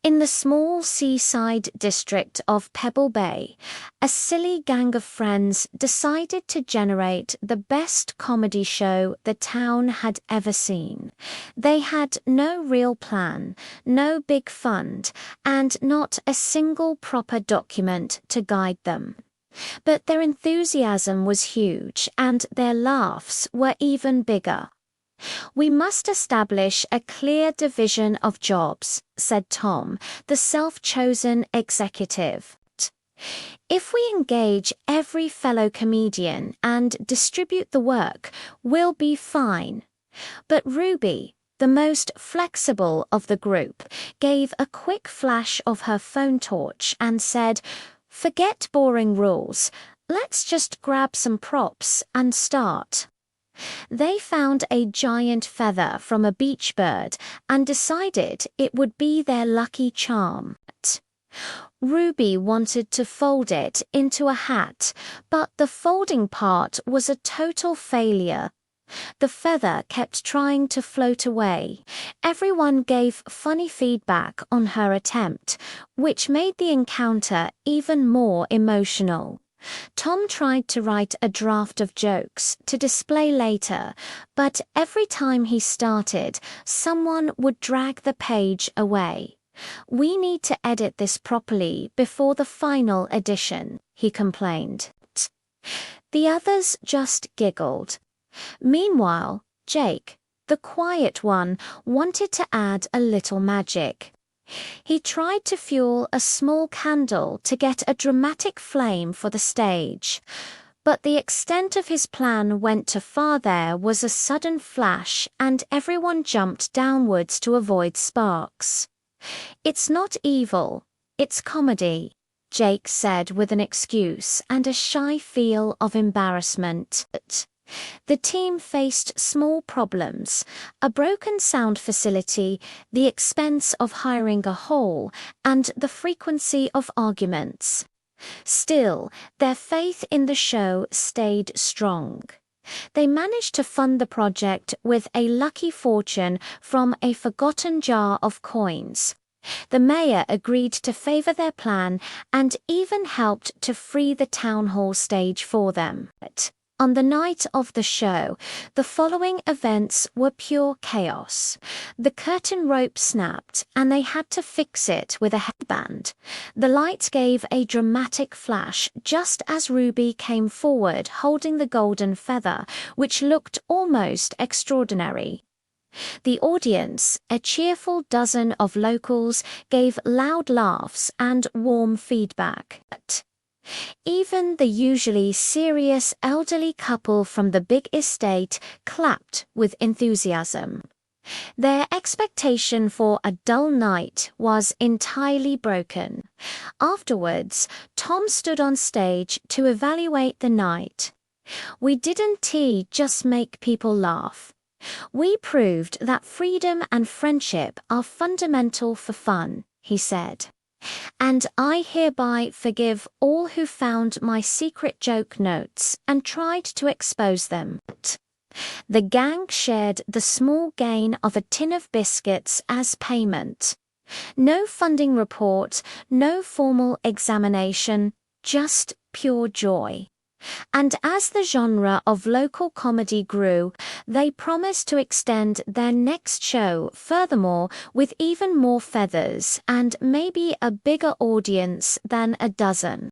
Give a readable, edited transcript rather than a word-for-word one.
In the small seaside district of Pebble Bay, a silly gang of friends decided to generate the best comedy show the town had ever seen. They had no real plan, no big fund, and not a single proper document to guide them. But their enthusiasm was huge, and their laughs were even bigger. "We must establish a clear division of jobs," said Tom, the self-chosen executive. "If we engage every fellow comedian and distribute the work, we'll be fine." But Ruby, the most flexible of the group, gave a quick flash of her phone torch and said, "Forget boring rules. Let's just grab some props and start." They found a giant feather from a beach bird and decided it would be their lucky charm. Ruby wanted to fold it into a hat, but the folding part was a total failure. The feather kept trying to float away. Everyone gave funny feedback on her attempt, which made the encounter even more emotional. Tom tried to write a draft of jokes to display later, but every time he started, someone would drag the page away. "We need to edit this properly before the final edition," he complained. The others just giggled. Meanwhile, Jake, the quiet one, wanted to add a little magic. He tried to fuel a small candle to get a dramatic flame for the stage. But the extent of his plan went too far. There was a sudden flash and everyone jumped downwards to avoid sparks. "It's not evil, it's comedy," Jake said with an excuse and a shy feel of embarrassment. The team faced small problems: a broken sound facility, the expense of hiring a hall, and the frequency of arguments. Still, their faith in the show stayed strong. They managed to fund the project with a lucky fortune from a forgotten jar of coins. The mayor agreed to favor their plan and even helped to free the town hall stage for them. On the night of the show, the following events were pure chaos. The curtain rope snapped, and they had to fix it with a headband. The light gave a dramatic flash just as Ruby came forward holding the golden feather, which looked almost extraordinary. The audience, a cheerful dozen of locals, gave loud laughs and warm feedback. Even the usually serious elderly couple from the big estate clapped with enthusiasm. Their expectation for a dull night was entirely broken. Afterwards, Tom stood on stage to evaluate the night. "We didn't just make people laugh. We proved that freedom and friendship are fundamental for fun," he said. "And I hereby forgive all who found my secret joke notes and tried to expose them." The gang shared the small gain of a tin of biscuits as payment. No funding report, no formal examination, just pure joy. And as the genre of local comedy grew, they promised to extend their next show furthermore with even more feathers and maybe a bigger audience than a dozen.